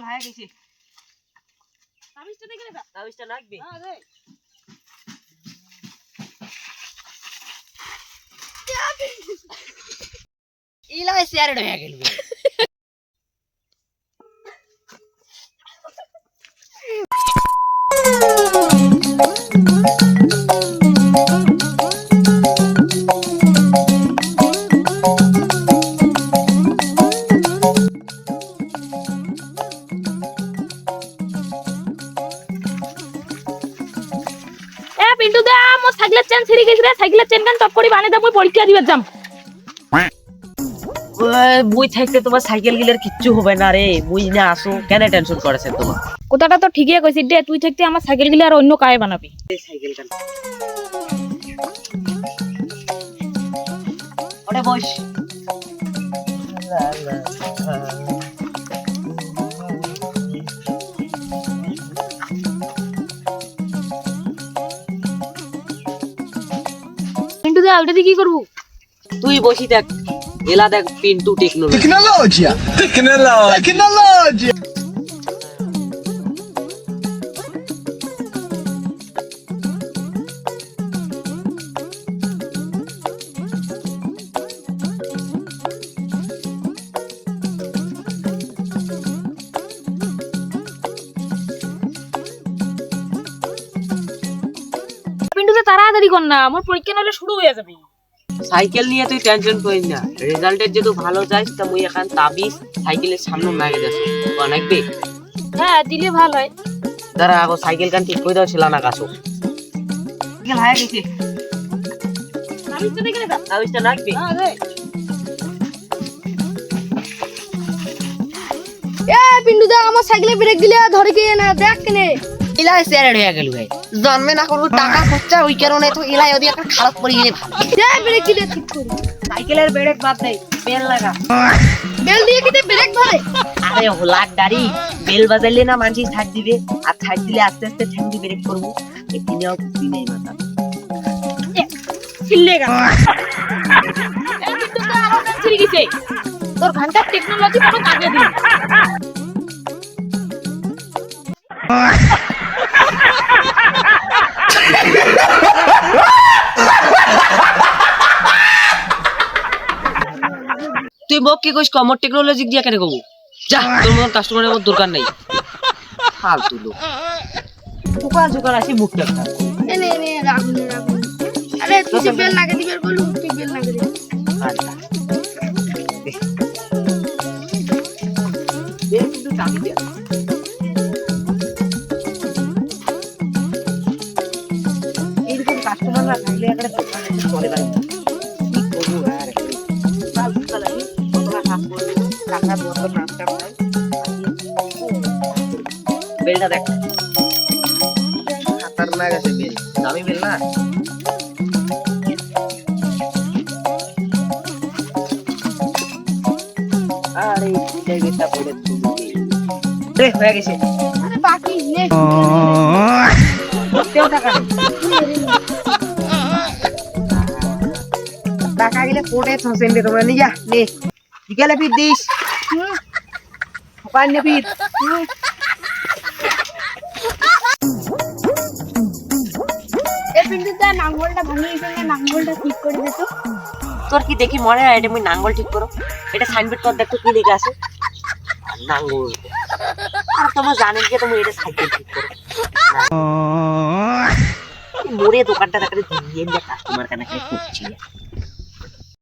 হায়া গেছে তাবিজটা দেখে দা তাবিজটা লাগবে হ্যাঁ রে ইলা শেয়ারে হয়ে গেল পিন্টু দা মোর সাইকেলের চেন ছিড়ে গেছে রে সাইকেলের চেন কান টপ করি বানে দা মই পরীক্ষা দিবার যাম মুই থাকতে তোমার সাইকেল গিলার কিচ্ছু হবে না রে মুই না আসো কেন টেনশন করেছে তোমার কথাটা তো ঠিকই কইছিস রে তুই থাকতে আমার সাইকেল গিলা আর অন্য কায়ে বানাবি সাইকেল কান ওরে বস পিন্টু দা ওটা দিয়ে কি করব তুই বসি দেখ এলা দেখ পিন্টু টেকনোলজি Tecnologia. পিন্টু দা তাড়াতাড়ি কর না আমার পরীক্ষা নলে শুরু হয়ে যাবে সাইকেল নিয়ে তুই টেনশন করিস না রেজাল্টের যদি ভালো চাস তা মুই এখন তাবিজ সাইকেলের সামনে মাগে যাস বানাইবে হ্যাঁ দিলে ভালো হয় দাঁড়া আগো সাইকেল কান ঠিক করে দাও ছিল না কাছো সাইকেল হায়া গেছে তাবিজটা দেখে দা তাবিজটা লাগবে হ্যাঁ রে পিন্টু দা আমার সাইকেলে ব্রেক দিলে ধরে কে না দেখ কেনে ইলা শেয়ারে হয়ে গেল ভাই জন্মে না করব টাকা খরচা ওই কারণে তো ইলা যদি একটা খারাপ পড়ে গেলে ভালো ব্রেক দিলে ঠিক করি সাইকেলের ব্রেক বাদ দেই বেল লাগা বেল দিয়ে কিতে ব্রেক ধরে আরে হোলাক গাড়ি বেল বাজাইলে না মানুষ ছাড় দিবে আর ছাড় দিলে আস্তে আস্তে ঠ্যাঙ্গি ব্রেক করবো এখানেও বুদ্ধি নেই মাথা চিল্লেগা এই পিন্টু দা আমার কাছে ছিড়ে গেছে তোর ঘন্টার টেকনোলজি পুরো কাজে দিল তুই মোক কি কইস কমর টেকনোলজি দিয়া কেন কবু যা তোর মত কাস্টমারের মত দরকার নাই ফালতু লোক দোকান দোকান আসি মুখটা খারাপ এনে রাগুন আরে তুই যে বেল লাগিয়ে দিবার বলু তুই বেল লাগিয়ে দে আচ্ছা বেল কিন্তু টাকি দিয়া এরকম কাস্টমাররা থাকলে একটা দোকানে চলে বাড়ি কি করবো আর ফালতু চালাই কতটা কাজ করবো টাকা মতো নামটা পাই বেলটা দেখ খাতারনাক আছে বেল দামি বেল না আরে এই বেলটা পড়ে তুমি রে হয়ে গেছে আরে বাকি নে করতেও টাকা নেই টাকা গেলে কোটে থসেন দে তোমরা নিয়ে যা নে বিকেলে ফির দিস সকাল নে ফির এই পিন্টু দা নাঙ্গলটা ভাঙিয়ে গেছে নাঙ্গলটা ঠিক করে দে তো তোর কি দেখি মনে হয় এটা মুই নাঙ্গল ঠিক করো এটা সাইনবোর্ড কর দেখতো কি লেখা আছে নাঙ্গল আর তোমরা জানেন কি তুমি এটা সাইকেল ঠিক করো মোরে দোকানটা দেখালে দিয়ে কাস্টমার কানে করছি